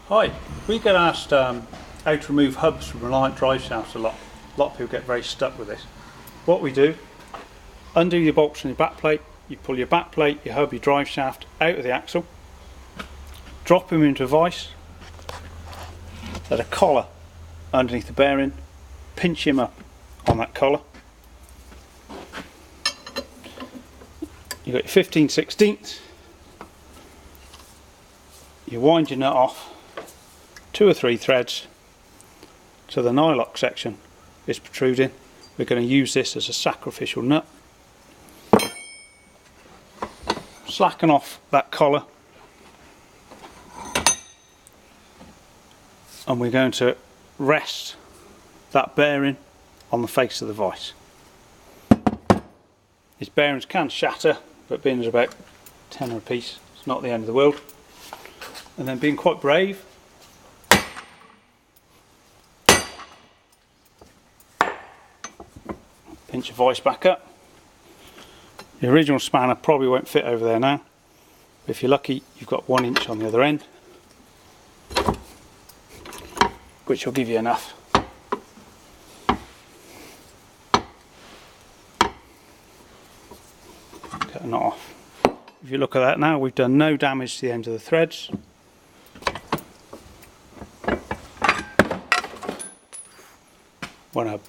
Hi, we get asked how to remove hubs from Reliant driveshafts a lot. A lot of people get very stuck with this. What we do, undo your bolts on your back plate, you pull your back plate, your hub, your driveshaft out of the axle, drop them into a vise, there's a collar underneath the bearing, pinch him up on that collar. You've got your 15/16, you wind your nut off 2 or 3 threads to the nylock section is protruding. We're going to use this as a sacrificial nut. Slacken off that collar and we're going to rest that bearing on the face of the vise. These bearings can shatter, but being as about 10 a piece, it's not the end of the world. And then being quite brave, pinch your vise back up. The original spanner probably won't fit over there now, but if you're lucky you've got 1 inch on the other end, which will give you enough. Cut a knot off. If you look at that now, we've done no damage to the end of the threads. When a